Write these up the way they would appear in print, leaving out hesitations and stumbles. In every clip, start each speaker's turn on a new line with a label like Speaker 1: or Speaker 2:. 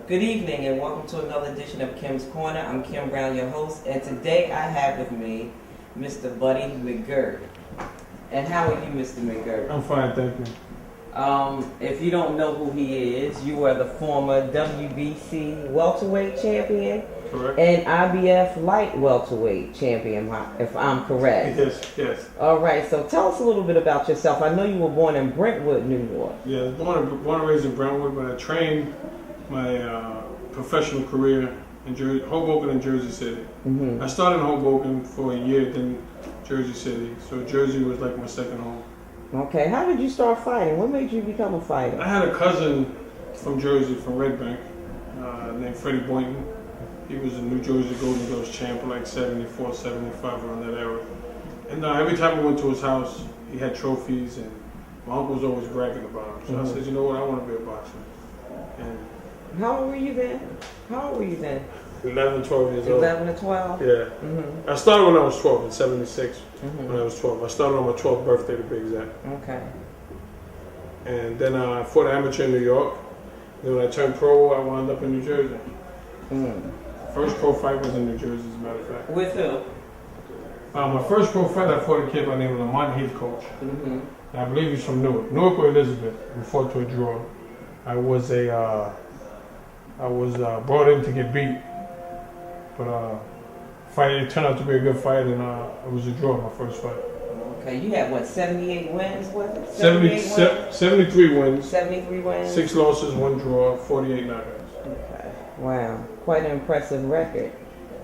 Speaker 1: Good evening and welcome to another edition of Kim's Corner. I'm Kim Brown, your host, and today I have with me Mr. Buddy McGirt. And how are you, Mr. McGirt?
Speaker 2: I'm fine, thank you.
Speaker 1: If you don't know who he is, you are the former WBC welterweight champion.
Speaker 2: Correct.
Speaker 1: And IBF light welterweight champion, if I'm correct.
Speaker 2: Yes.
Speaker 1: All right, so tell us a little bit about yourself. I know you were born in Brentwood, New York.
Speaker 2: Yeah, born and raised in Brentwood, but I trained my professional career in Hoboken and Jersey City.
Speaker 1: Mm-hmm.
Speaker 2: I started in Hoboken for a year, then Jersey City. So Jersey was like my second home.
Speaker 1: Okay, how did you start fighting? What made you become a fighter?
Speaker 2: I had a cousin from Jersey, from Red Bank, named Freddie Boynton. He was a New Jersey Golden Gloves champ, like 74, 75, around that era. And every time I went to his house, he had trophies, and my uncle was always bragging about him. So I said, you know what, I want to be a boxer. And
Speaker 1: How old were you then?
Speaker 2: 11, 12 years old.
Speaker 1: 11 to 12?
Speaker 2: Yeah.
Speaker 1: Mm-hmm.
Speaker 2: I started when I was 12, in 76,
Speaker 1: Mm-hmm.
Speaker 2: when I was 12. I started on my 12th birthday, to be exact.
Speaker 1: Okay.
Speaker 2: And then I fought amateur in New York. Then when I turned pro, I wound up in New Jersey. First pro fight was in New Jersey, as a matter of fact.
Speaker 1: With who?
Speaker 2: My first pro fight, I fought a kid by the name of Lamont Heathcoach.
Speaker 1: Mm-hmm.
Speaker 2: I believe he's from Newark or Elizabeth. We fought to a draw. I was brought in to get beat, but it turned out to be a good fight, and it was a draw, my first fight.
Speaker 1: Okay, you had what, 78 wins, was it?
Speaker 2: 73 wins,
Speaker 1: 73 wins?
Speaker 2: 6 losses, 1 draw, 48 knockouts.
Speaker 1: Okay, wow, quite an impressive record.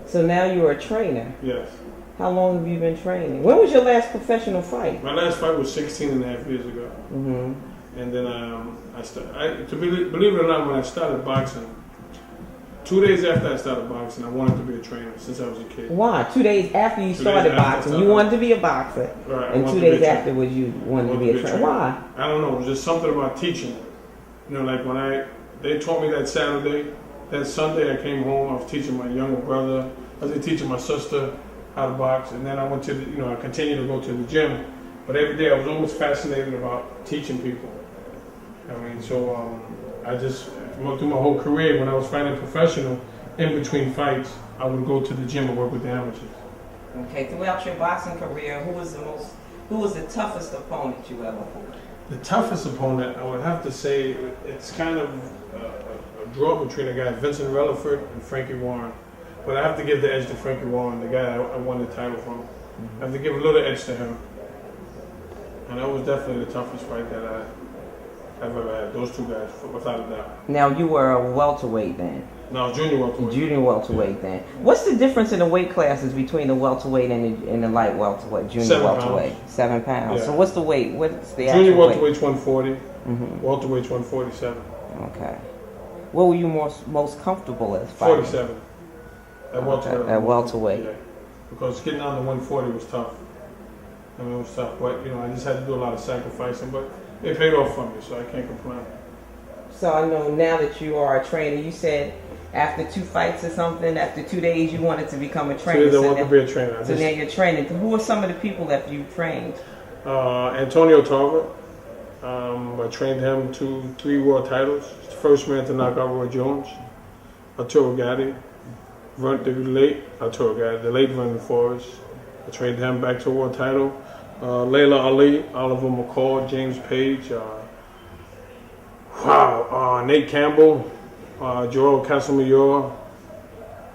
Speaker 1: So now you're a trainer.
Speaker 2: Yes.
Speaker 1: How long have you been training? When was your last professional fight?
Speaker 2: My last fight was 16 and a half years ago.
Speaker 1: Mm-hmm.
Speaker 2: And then believe it or not, when I started boxing, 2 days after I started boxing, I wanted to be a trainer since I was a kid.
Speaker 1: Why? 2 days after you started boxing, you wanted to be a boxer.
Speaker 2: Right.
Speaker 1: And 2 days afterwards, you wanted to be a trainer. Why?
Speaker 2: I don't know. It was just something about teaching. You know, like when they taught me that Saturday, that Sunday I came home, I was teaching my younger brother, I was teaching my sister how to box, and then I went to I continued to go to the gym. But every day I was always fascinated about teaching people. I mean, so I just went through my whole career. When I was fighting professional, in between fights, I would go to the gym and work with the amateurs.
Speaker 1: Okay, throughout your boxing career, who was the toughest opponent you ever fought?
Speaker 2: The toughest opponent, I would have to say, it's kind of a draw between a guy, Vincent Relaford and Frankie Warren. But I have to give the edge to Frankie Warren, the guy I won the title from. Mm-hmm. I have to give a little edge to him. And that was definitely the toughest fight that I've ever had. Those two guys, without a doubt.
Speaker 1: Now, you were a welterweight then?
Speaker 2: No, junior welterweight.
Speaker 1: Junior welterweight then. What's the difference in the weight classes between the welterweight and the light welterweight, junior
Speaker 2: 7
Speaker 1: welterweight?
Speaker 2: pounds.
Speaker 1: 7 pounds.
Speaker 2: Yeah.
Speaker 1: So what's the weight? What's the
Speaker 2: junior
Speaker 1: actual
Speaker 2: welterweight's 140.
Speaker 1: Mm-hmm.
Speaker 2: Welterweight's 147.
Speaker 1: Okay. What were you most comfortable as fighting?
Speaker 2: 47. At welterweight.
Speaker 1: At welterweight.
Speaker 2: Yeah. Because getting down to 140 was tough. I mean, it was tough, but I just had to do a lot of sacrificing, but it paid off for me, so I can't complain.
Speaker 1: So I know now that you are a trainer, you said after 2 fights or something, after 2 days, you wanted to become a trainer.
Speaker 2: So I wanted to be a trainer.
Speaker 1: So now you're training. Who are some of the people that you trained?
Speaker 2: Antonio Tarver. I trained him to 3 world titles. He's the first man to knock out Roy Jones. Arturo Gatti. The late Vernon Forrest. I trained him back to a world title. Layla Ali, Oliver McCall, James Page, Nate Campbell, Joel Casamayor.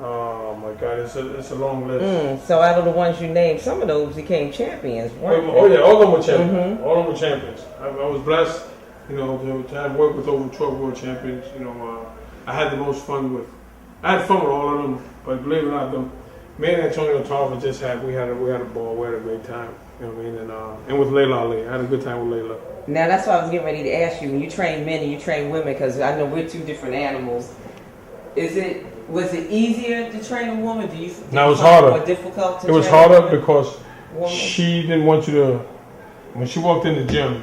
Speaker 2: Oh my God, it's a long list.
Speaker 1: So out of the ones you named, some of those became champions, weren't they?
Speaker 2: Oh yeah, all of them were champions.
Speaker 1: Mm-hmm.
Speaker 2: All of them were champions. I was blessed, to have worked with over 12 world champions. I had the most fun I had fun with all of them, but believe it or not, me and Antonio Tarver we had a ball, we had a great time. You know what I mean? And with Layla Ali, I had a good time with Layla.
Speaker 1: Now that's what I was getting ready to ask you. When you train men and you train women, because I know we're 2 different animals. Was it easier to train a woman?
Speaker 2: No, it was harder.
Speaker 1: More difficult to
Speaker 2: It was
Speaker 1: train
Speaker 2: harder
Speaker 1: a woman?
Speaker 2: because she didn't want you to. When she walked in the gym,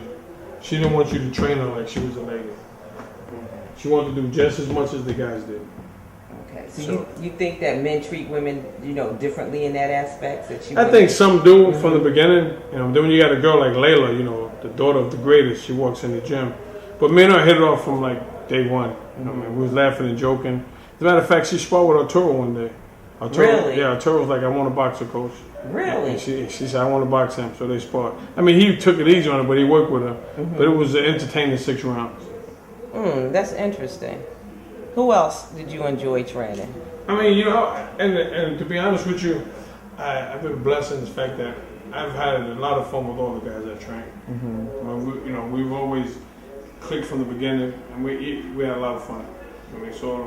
Speaker 2: she didn't want you to train her like she was a lady. She wanted to do just as much as the guys did.
Speaker 1: Okay, so you think that men treat women, differently in that aspect?
Speaker 2: I think some do from the beginning. Then when you got a girl like Layla, the daughter of the greatest, she walks in the gym. But men are hit it off from like day one. You know what I mean? We was laughing and joking. As a matter of fact, she sparred with Arturo one day.
Speaker 1: Really?
Speaker 2: Yeah, Arturo was like, I want to box a coach.
Speaker 1: Really?
Speaker 2: And she said, I want to box him, so they sparred. I mean, he took it easy on her, but he worked with her. But it was an entertaining 6 rounds.
Speaker 1: That's interesting. Who else did you enjoy training?
Speaker 2: I mean, you know, and to be honest with you, I've been blessed in the fact that I've had a lot of fun with all the guys I train. You know, we've always clicked from the beginning, and we had a lot of fun. I mean, so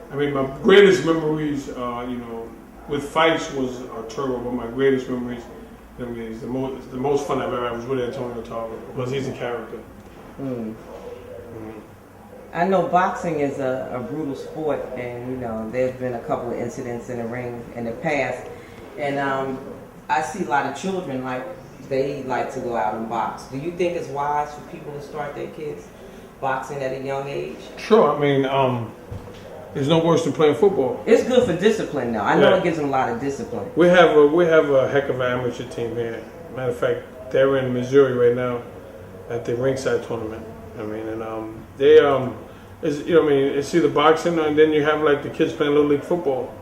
Speaker 2: I mean, my greatest memories, you know, with fights was Arturo, but my greatest memories, I mean, is the most fun I've ever had was with Antonio Tarver, because he's a character.
Speaker 1: I know boxing is a brutal sport, and you know there's been a couple of incidents in the ring in the past, and I see a lot of children they like to go out and box. Do you think it's wise for people to start their kids boxing at a young age?
Speaker 2: Sure. I mean, there's no worse than playing football.
Speaker 1: It's good for discipline, though. I know it gives them a lot of discipline.
Speaker 2: We have a heck of an amateur team here. Matter of fact, they're in Missouri right now at the ringside tournament. I mean, and they you know, I mean, it's either boxing and then you have like the kids playing little league football.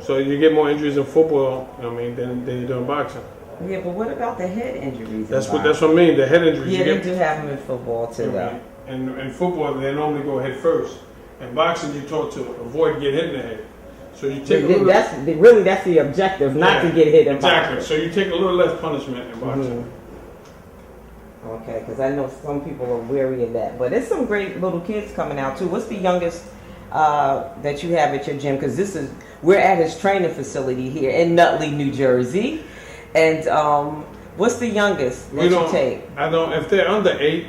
Speaker 2: So you get more injuries in football, you know what I mean, than you do in boxing.
Speaker 1: Yeah, but what about the head injuries?
Speaker 2: That's what I mean. The head injuries.
Speaker 1: Yeah, they do have them in football too, though.
Speaker 2: And in football, they normally go head first. In boxing, you're taught to avoid getting hit in the head. So you take
Speaker 1: that's the objective, not to get hit in boxing.
Speaker 2: Exactly. So you take a little less punishment in boxing.
Speaker 1: Okay, because I know some people are weary of that. But there's some great little kids coming out too. What's the youngest that you have at your gym? Because we're at his training facility here in Nutley, New Jersey. And what's the youngest that you take?
Speaker 2: I don't. If they're under 8,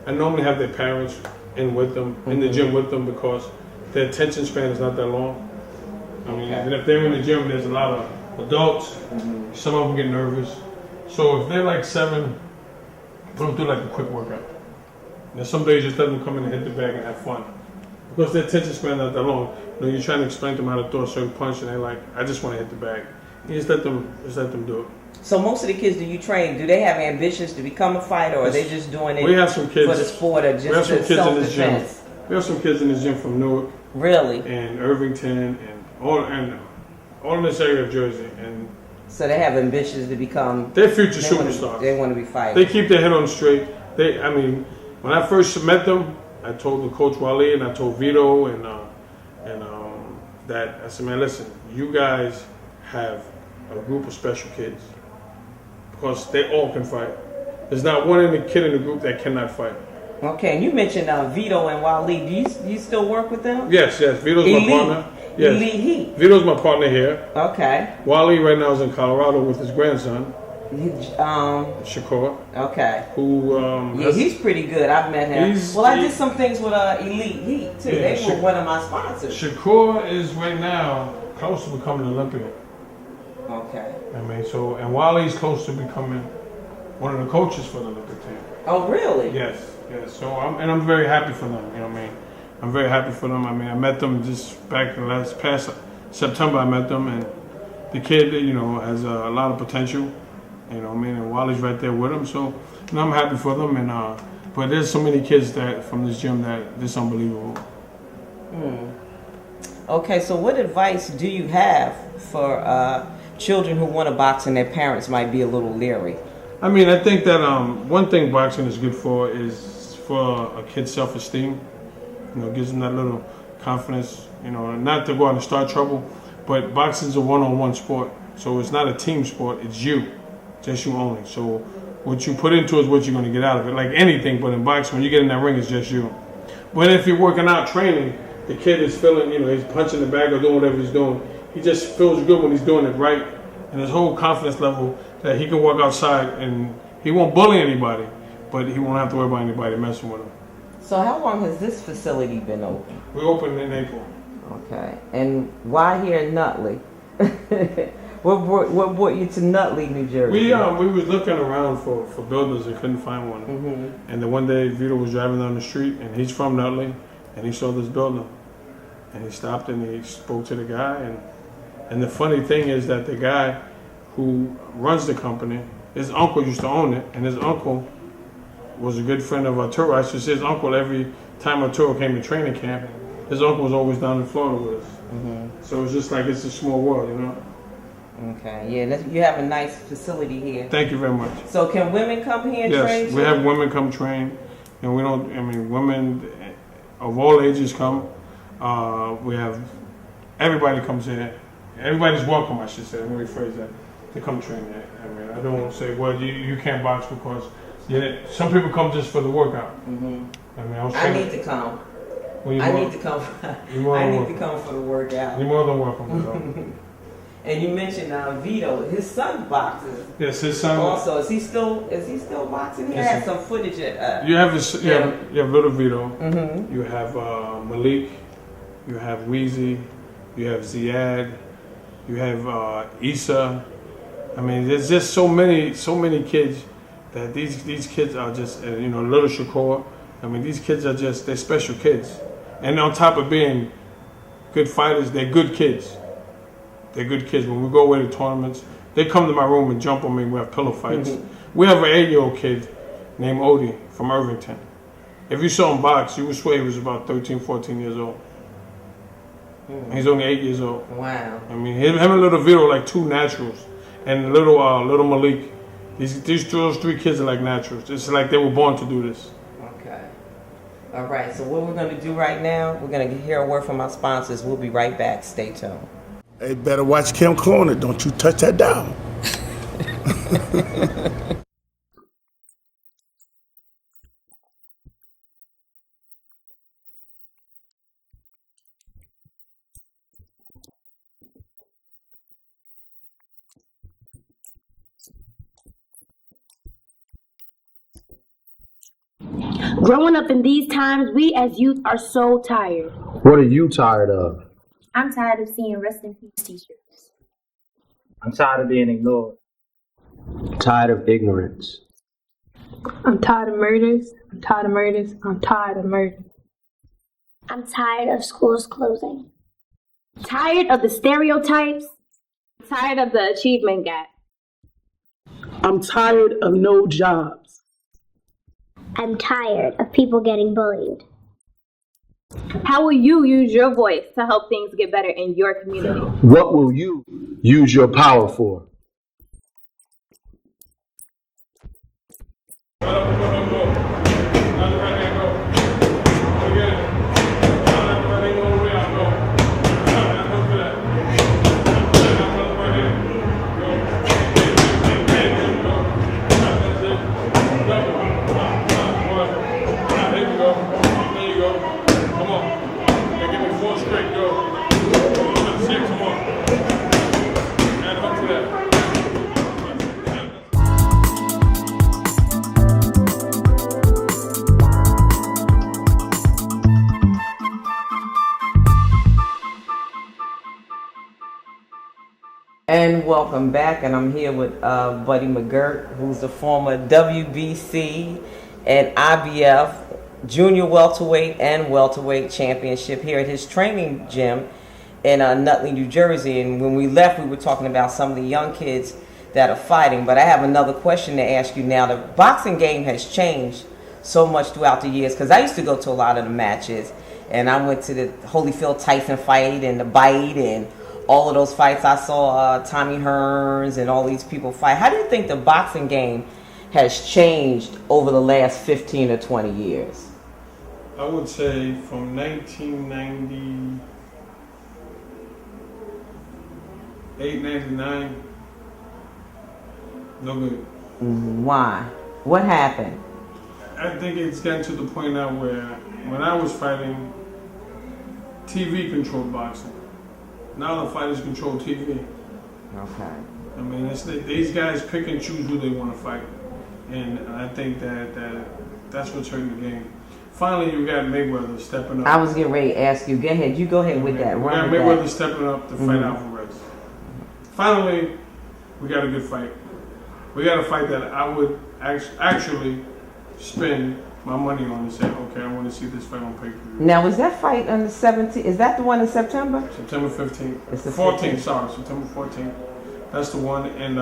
Speaker 2: I normally have their parents in with them, in the gym with them, because their attention span is not that long. I mean, and if they're in the gym, there's a lot of adults. Some of them get nervous. So if they're like 7, put them through like a quick workout. And some days just let them come in and hit the bag and have fun. Because their attention span is not that long. You know, you're trying to explain to them how to throw a certain punch and they're like, I just want to hit the bag. You just let them do it.
Speaker 1: So most of the kids that you train, do they have ambitions to become a fighter, or are they just doing it
Speaker 2: we have some kids,
Speaker 1: for the sport, or just
Speaker 2: for
Speaker 1: self-defense?
Speaker 2: We have some kids in this gym from Newark.
Speaker 1: Really?
Speaker 2: And Irvington and all in this area of Jersey. And
Speaker 1: so they have ambitions to become...
Speaker 2: They're future superstars.
Speaker 1: They want to be fighters.
Speaker 2: They keep their head on straight. I mean, when I first met them, I told the coach Wally and I told Vito and that I said, man, listen, you guys have a group of special kids because they all can fight. There's not one kid in the group that cannot fight.
Speaker 1: Okay, and you mentioned Vito and Wally. Do you still work with them?
Speaker 2: Yes. Vito's my partner. Yes.
Speaker 1: Elite Heat.
Speaker 2: Vito's my partner here.
Speaker 1: Okay.
Speaker 2: Wally right now is in Colorado with his grandson. Shakur.
Speaker 1: Okay.
Speaker 2: Who?
Speaker 1: He's pretty good. I've met him. I did some things with Elite Heat too.
Speaker 2: Yeah,
Speaker 1: they were one of my sponsors.
Speaker 2: Shakur is right now close to becoming an Olympian.
Speaker 1: Okay.
Speaker 2: I mean, and Wally's close to becoming one of the coaches for the Olympic team.
Speaker 1: Oh, really?
Speaker 2: Yes. So I'm very happy for them. You know what I mean? I'm very happy for them. I mean, I met them just back in past September. I met them, and the kid, you know, has a lot of potential. You know what I mean? And Wally's right there with him. So, you know, I'm happy for them. And but there's so many kids that from this gym that it's unbelievable.
Speaker 1: Okay, so what advice do you have for children who want to box and their parents might be a little leery?
Speaker 2: I mean, I think that one thing boxing is good for is for a kid's self-esteem. You know, gives them that little confidence. You know, not to go out and start trouble, but boxing is a one-on-one sport, so it's not a team sport. It's you, just you only. So what you put into it is what you're going to get out of it. Like anything, but in boxing, when you get in that ring, it's just you. But if you're working out, training, the kid is feeling, you know, he's punching the bag or doing whatever he's doing. He just feels good when he's doing it right, and his whole confidence level that he can walk outside and he won't bully anybody, but he won't have to worry about anybody messing with him.
Speaker 1: So how long has this facility been open?
Speaker 2: We opened in April.
Speaker 1: Okay. And why here in Nutley? What brought you to Nutley, New Jersey?
Speaker 2: We was looking around for builders and couldn't find one. And then one day Vito was driving down the street, and he's from Nutley, and he saw this building. And he stopped and he spoke to the guy. And the funny thing is that the guy who runs the company, his uncle used to own it, and his uncle was a good friend of Arturo. I should say his uncle. Every time Arturo came to training camp, his uncle was always down in Florida with us. So it's just like it's a small world, you know.
Speaker 1: Okay, yeah, you have a nice facility here.
Speaker 2: Thank you very much.
Speaker 1: So can women come here and train?
Speaker 2: Yes, we have women come train, and we don't. I mean, women of all ages come. We have everybody comes here. Everybody's welcome, I should say. Let me rephrase that. To come train here. I mean, I don't say, well, you can't box because some people come just for the workout. I mean,
Speaker 1: I need to come.
Speaker 2: Well,
Speaker 1: I need to come for the workout.
Speaker 2: You're more than welcome.
Speaker 1: And you mentioned Vito, his son boxes.
Speaker 2: Yes, his son.
Speaker 1: Also, is he still boxing? He had some footage.
Speaker 2: You have little Vito. You have Malik. You have Weezy. You have Ziad. You have Issa. I mean, there's just so many kids that these kids are just little Shakur. I mean, these kids are they're special kids. And on top of being good fighters, they're good kids. They're good kids. When we go away to tournaments, they come to my room and jump on me. We have pillow fights. We have an 8-year-old kid named Odie from Irvington. If you saw him box, you would swear he was about 13, 14 years old. He's only 8 years old.
Speaker 1: Wow.
Speaker 2: I mean, him and little Vito are like two naturals. And little Malik, those three kids are like naturals. It's like they were born to do this.
Speaker 1: Okay. All right. So what we're going to do right now, we're going to hear a word from our sponsors. We'll be right back. Stay tuned.
Speaker 3: Hey, better watch Kim Cloner. Don't you touch that down.
Speaker 4: Growing up in these times, we as youth are so tired.
Speaker 5: What are you tired of?
Speaker 4: I'm tired of seeing rest in peace t-shirts.
Speaker 6: I'm tired of being ignored.
Speaker 5: Tired of ignorance.
Speaker 7: I'm tired of murders. I'm tired of murders. I'm tired of murder.
Speaker 4: I'm tired of schools closing. Tired of the stereotypes.
Speaker 7: Tired of the achievement gap.
Speaker 8: I'm tired of no jobs.
Speaker 4: I'm tired of people getting bullied.
Speaker 7: How will you use your voice to help things get better in your community?
Speaker 5: What will you use your power for?
Speaker 1: And welcome back, and I'm here with Buddy McGirt, who's the former WBC and IBF Junior Welterweight and Welterweight Championship here at his training gym in Nutley, New Jersey. And when we left, we were talking about some of the young kids that are fighting. But I have another question to ask you now. The boxing game has changed so much throughout the years, because I used to go to a lot of the matches, and I went to the Holyfield-Tyson fight and the Bite and all of those fights. I saw Tommy Hearns and all these people fight. How do you think the boxing game has changed over the last 15 or 20 years?
Speaker 2: I would say from 1998, 99, no good.
Speaker 1: Why? What happened?
Speaker 2: I think it's gotten to the point now where when I was fighting, TV controlled boxing. Now the fighters control TV.
Speaker 1: Okay.
Speaker 2: I mean, these guys pick and choose who they want to fight, and I think that's what's hurting the game. Finally, you got Mayweather stepping up.
Speaker 1: I was getting ready to ask you. Go ahead. You go ahead with that.
Speaker 2: We got Mayweather stepping up to fight Alvarez. Finally, we got a good fight. We got a fight that I would actually spend my money on and say, okay, I want to see this fight on pay-per-view.
Speaker 1: Now, was that fight on the 17th? Is that the one in September?
Speaker 2: September 15th.
Speaker 1: It's the
Speaker 2: 14th, sorry. September 14th. That's the one. And,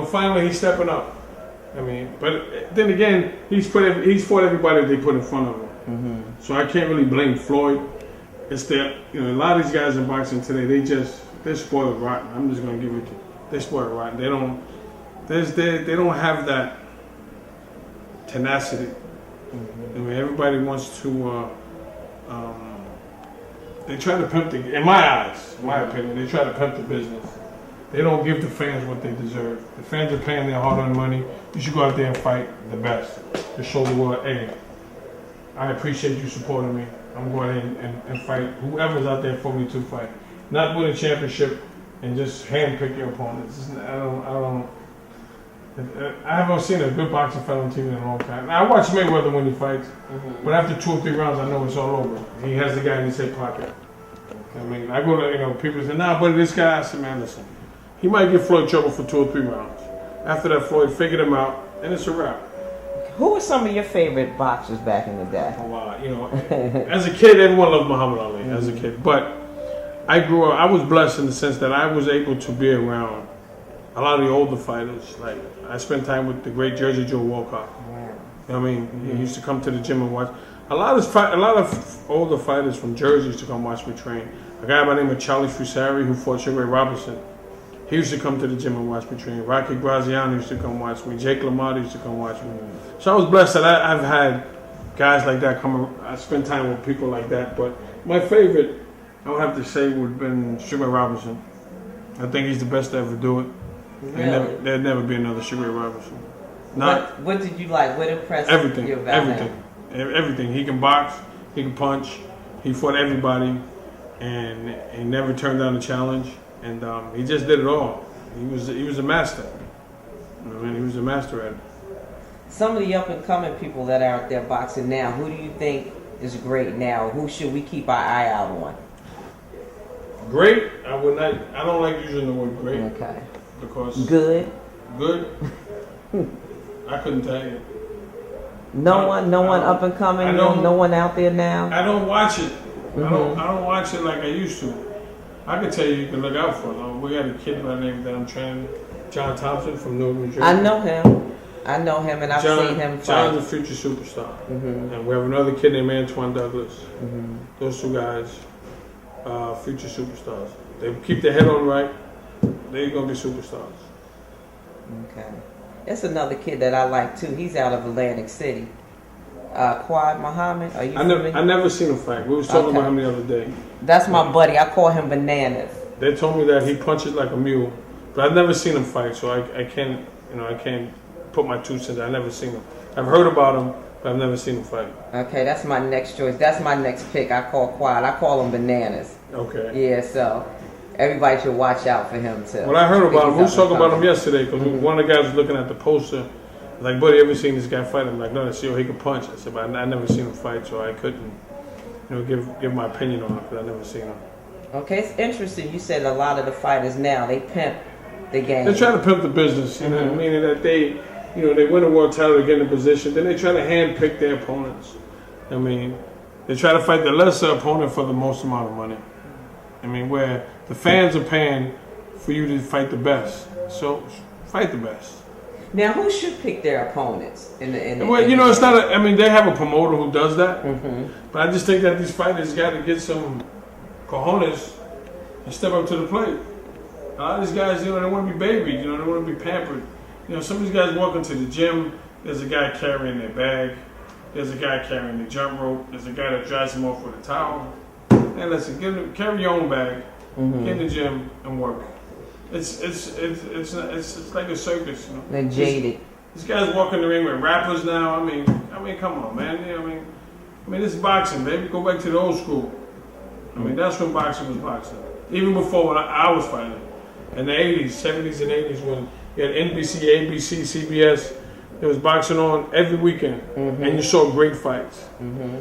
Speaker 2: finally he's stepping up. I mean, but then again, he's fought everybody they put in front of him.
Speaker 1: Mm-hmm.
Speaker 2: So I can't really blame Floyd. It's that, you know, a lot of these guys in boxing today, they're spoiled rotten. I'm just gonna give it to they're spoiled rotten. They don't have that tenacity. Mm-hmm. I mean, everybody wants to. They try to pimp in my eyes, in my opinion, they try to pimp the business. They don't give the fans what they deserve. The fans are paying their hard-earned money. You should go out there and fight the best to show the world, hey, I appreciate you supporting me. I'm going in and fight whoever's out there for me to fight. Not win a championship and just handpick your opponents. I haven't seen a good boxing fight on TV in a long time. Now, I watch Mayweather when he fights, but after 2 or 3 rounds, I know it's all over. He has the guy in his hip pocket. I mean, I go to, people say, nah, but this guy, I said, man, listen, he might get Floyd trouble for 2 or 3 rounds. After that, Floyd figured him out, and it's a wrap.
Speaker 1: Who were some of your favorite boxers back in the day?
Speaker 2: Oh, wow. You know, as a kid, everyone loved Muhammad Ali, as a kid. But I grew up, I was blessed in the sense that I was able to be around a lot of the older fighters. Like, I spent time with the great Jersey Joe Walcott. Wow. You know what I mean? He used to come to the gym and watch. A lot of older fighters from Jersey used to come watch me train. A guy by the name of Charlie Fusari, who fought Sugar Ray Robinson, he used to come to the gym and watch me train. Rocky Graziano used to come watch me. Jake LaMotta used to come watch me. So I was blessed that I've had guys like that come. I spent time with people like that. But my favorite, I would have to say, would have been Sugar Ray Robinson. I think he's the best to ever do it.
Speaker 1: Really?
Speaker 2: There'd never be another Sugar Ray Robinson.
Speaker 1: What did you like? What impressed
Speaker 2: everything,
Speaker 1: you about him?
Speaker 2: Everything. He can box. He can punch. He fought everybody, and he never turned down a challenge. And he just did it all. He was a master. I mean, he was a master at it.
Speaker 1: Some of the up and coming people that are out there boxing now, who do you think is great now? Who should we keep our eye out on?
Speaker 2: Great? I would not. I don't like using the word great.
Speaker 1: Okay.
Speaker 2: Because
Speaker 1: good.
Speaker 2: I couldn't tell you.
Speaker 1: No one up and coming. No one out there now.
Speaker 2: I don't watch it. I don't watch it like I used to. I can tell you can look out for it. We got a kid by the name that I'm training, John Thompson from Newark, New Jersey.
Speaker 1: I know him, and I've seen him fight.
Speaker 2: John's a future superstar. And we have another kid named Antoine Douglas. Those 2 guys, future superstars. They keep their head on right, they're going to be superstars.
Speaker 1: Okay. That's another kid that I like too. He's out of Atlantic City. Quad Muhammad. Are you familiar?
Speaker 2: I never seen him fight. We was talking about him the other day.
Speaker 1: That's my buddy. I call him Bananas.
Speaker 2: They told me that he punches like a mule, but I've never seen him fight, so I can't put my 2 cents. I've never seen him. I've heard about him, but I've never seen him fight.
Speaker 1: Okay, that's my next choice. That's my next pick. I call Quad. I call him Bananas.
Speaker 2: Okay.
Speaker 1: Yeah, so everybody should watch out for him too.
Speaker 2: Well, I heard about him. We was talking about him yesterday because one of the guys was looking at the poster. Like, buddy, ever seen this guy fight? I'm like, no, he could punch. I said, but I never seen him fight, so I couldn't, give my opinion on it because I never seen him.
Speaker 1: Okay, it's interesting. You said a lot of the fighters now they pimp the game.
Speaker 2: They try to pimp the business, meaning that they win a world title, they get in a position, then they try to handpick their opponents. I mean, they try to fight the lesser opponent for the most amount of money. I mean, where the fans are paying for you to fight the best, so fight the best.
Speaker 1: Now, who should pick their opponents
Speaker 2: it's not. They have a promoter who does that. But I just think that these fighters got to get some cojones and step up to the plate. A lot of these guys, they want to be babied. They want to be pampered. Some of these guys walk into the gym. There's a guy carrying their bag. There's a guy carrying the jump rope. There's a guy that dries them off with a towel. And listen, carry your own bag. Get in the gym and work. It's like a circus,
Speaker 1: They're jaded.
Speaker 2: These guys walk in the ring with rappers now. I mean, come on, man. I mean, this is boxing, baby. Go back to the old school. I mean, that's when boxing was boxing. Even before when I was fighting, in the 80s, 70s, and 80s, when you had NBC, ABC, CBS, there was boxing on every weekend, and you saw great fights.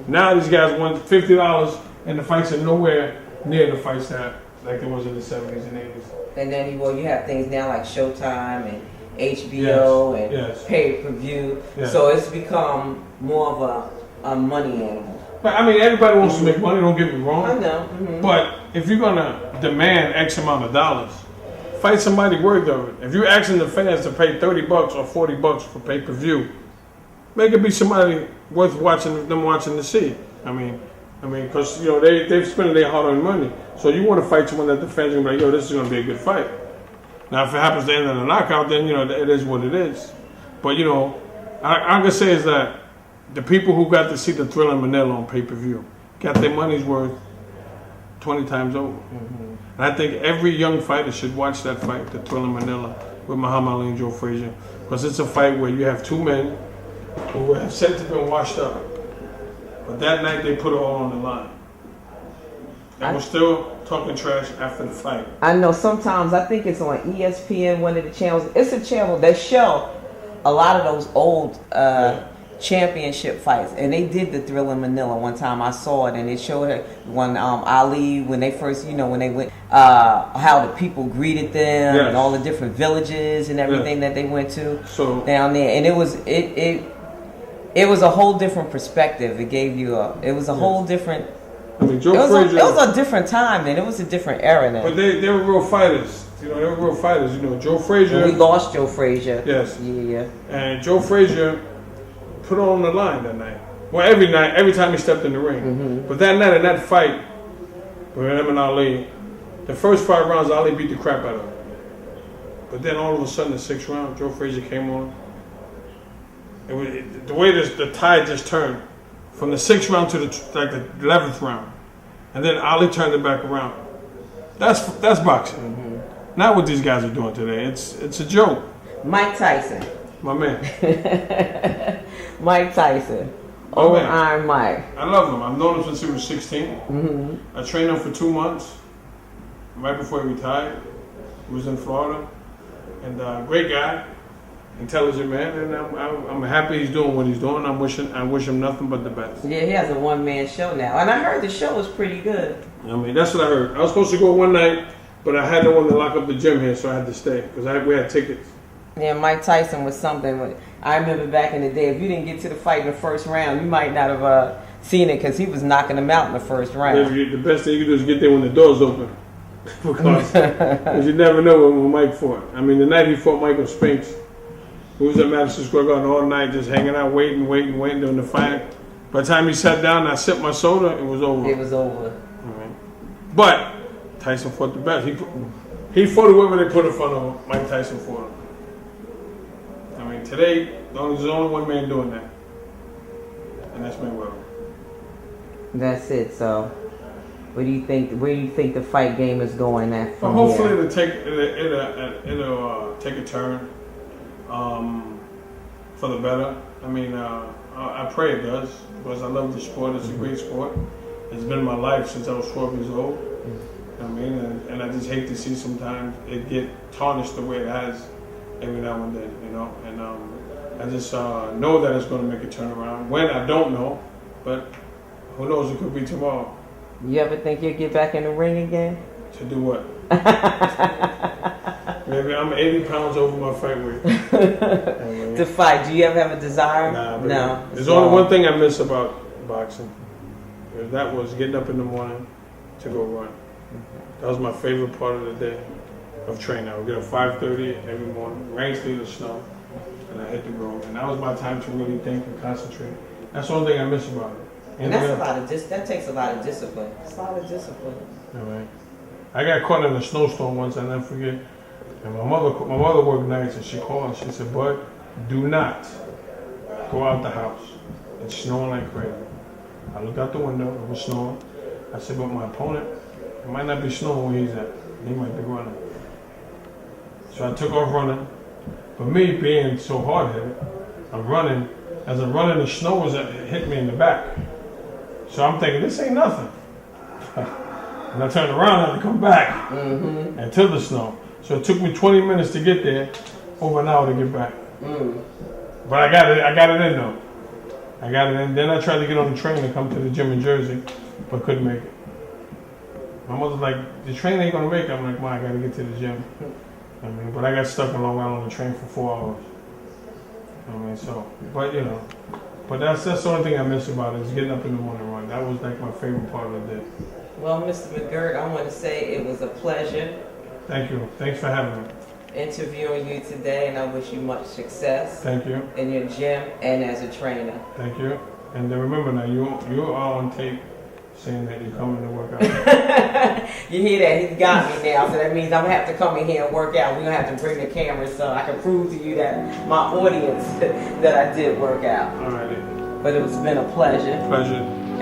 Speaker 2: Now these guys want $50, and the fights are nowhere near the fights that like there was in the 70s and 80s.
Speaker 1: And then, you have things now like Showtime and HBO and pay-per-view. Yes. So it's become more of a money animal.
Speaker 2: But everybody wants to make money, don't get me wrong.
Speaker 1: I know.
Speaker 2: But if you're going to demand X amount of dollars fight somebody worthy of it. If you're asking the fans to pay $30 or $40 for pay-per-view, make it be somebody worth watching to see. I mean, because you know they've spent their hard-earned money. So you want to fight someone that the fans are gonna be like, yo, this is gonna be a good fight. Now, if it happens to end in a knockout, then you know it is what it is. But you know, I'm gonna say is that the people who got to see the Thriller Manila on pay-per-view got their money's worth 20 times over. Mm-hmm. And I think every young fighter should watch that fight, the Thriller Manila, with Muhammad Ali and Joe Frazier, because it's a fight where you have two men who have said to been washed up, but that night they put it all on the line. And we're still talking trash after the fight.
Speaker 1: I know sometimes I think it's on ESPN, one of the channels. It's a channel that show a lot of those old championship fights, and they did the Thriller Manila one time. I saw it, and it showed it when Ali, when they first, when they went, how the people greeted them, and all the different villages and everything that they went to down there, and it was a whole different perspective. It gave you it was a whole different.
Speaker 2: I mean, Joe Frazier.
Speaker 1: It was a different time then. It was a different era then.
Speaker 2: But they were real fighters. They were real fighters. Joe Frazier.
Speaker 1: And we lost Joe Frazier.
Speaker 2: Yes.
Speaker 1: Yeah.
Speaker 2: And Joe Frazier put it on the line that night. Well, every night, every time he stepped in the ring. Mm-hmm. But that night in that fight with him and Ali, the first 5 rounds, Ali beat the crap out of him. But then all of a sudden, the 6th round, Joe Frazier came on. The way the tide just turned from the 6th round to the 11th round, and then Ali turned it back around. That's boxing. Mm-hmm. Not what these guys are doing today. It's a joke.
Speaker 1: Mike Tyson,
Speaker 2: my man.
Speaker 1: Mike Tyson, old Iron Mike.
Speaker 2: I love him. I've known him since he was 16. Mm-hmm. I trained him for 2 months, right before he retired. He was in Florida, and great guy. Intelligent man, and I'm happy he's doing what he's doing. I wish him nothing but the best.
Speaker 1: Yeah, he has a one-man show now, and I heard the show was pretty good.
Speaker 2: I mean, that's what I heard. I was supposed to go one night, but I had no one to lock up the gym here, so I had to stay because we had tickets.
Speaker 1: Yeah, Mike Tyson was something. I remember back in the day, if you didn't get to the fight in the first round, you might not have seen it because he was knocking them out in the first round.
Speaker 2: The best thing you can do is get there when the doors open, because you never know when Mike fought. I mean, the night he fought Michael Spinks. We was at Madison Square Garden all night, just hanging out, waiting during the fight. By the time he sat down and I sipped my soda, it was over.
Speaker 1: It was over.
Speaker 2: Right. But Tyson fought the best. He fought whoever they put in front of him. Mike Tyson fought him. I mean, today, there's only one man doing that. And that's Mayweather.
Speaker 1: That's it. So, where do you think the fight game is going at from
Speaker 2: hopefully
Speaker 1: here?
Speaker 2: it'll take a turn. For the better. I mean, I pray it does because I love the sport. It's a great sport. It's been my life since I was 12 years old. I mean, and I just hate to see sometimes it get tarnished the way it has every now and then, And I just know that it's going to make a turnaround. When, I don't know, but who knows? It could be tomorrow.
Speaker 1: You ever think you'll get back in the ring again?
Speaker 2: To do what? Maybe I'm 80 pounds over my fight weight.
Speaker 1: To fight, do you ever have a desire?
Speaker 2: No. There's only one thing I miss about boxing. That was getting up in the morning to go run. That was my favorite part of the day of training. I would get up 5:30 every morning, rain, sleet, or snow, and I hit the road. And that was my time to really think and concentrate. That's the only thing I miss about it.
Speaker 1: And that's that takes a lot of discipline. It's a lot of discipline.
Speaker 2: All right. I got caught in a snowstorm once, I never forget. And my mother worked nights, and she called and she said, "Bud, do not go out the house. It's snowing like crazy." I looked out the window, it was snowing. I said, "But my opponent, it might not be snowing where he's at. He might be running." So I took off running. But me being so hard-headed, I'm running. As I'm running, the snow was hit me in the back. So I'm thinking, this ain't nothing. And I turned around and I had to come back and to the snow. So it took me 20 minutes to get there, over an hour to get back. But I got it in though. I got it in. Then I tried to get on the train to come to the gym in Jersey, but couldn't make it. My mother's like, the train ain't gonna make it. I'm like, Mom, I gotta get to the gym. I mean, but I got stuck in Long Island on the train for 4 hours. I mean, so, but that's the only thing I miss about it is getting up in the morning run. That was like my favorite part of the day.
Speaker 1: Well, Mr. McGirt, I want to say it was a pleasure
Speaker 2: Thank you. Thanks for having me.
Speaker 1: interviewing you today, and I wish you much success
Speaker 2: Thank you.
Speaker 1: in your gym and as a trainer.
Speaker 2: Thank you. And then remember now, you are on tape saying that you're coming to work out.
Speaker 1: You hear that? He got me now, so that means I'm gonna have to come in here and work out. We're gonna have to bring the camera so I can prove to you that my audience that I did work out.
Speaker 2: Alrighty.
Speaker 1: But it's been a pleasure,
Speaker 2: Pleasure.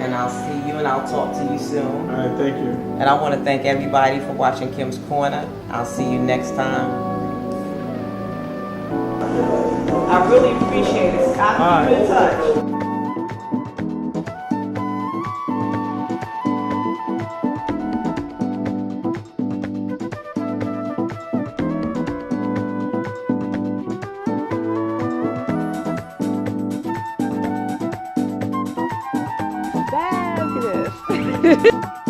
Speaker 1: and I'll see you and I'll talk to you soon.
Speaker 2: Alright, thank you.
Speaker 1: And I want to thank everybody for watching Kim's Corner. I'll see you next time. I really appreciate it. I'll keep in touch.
Speaker 9: Fabulous.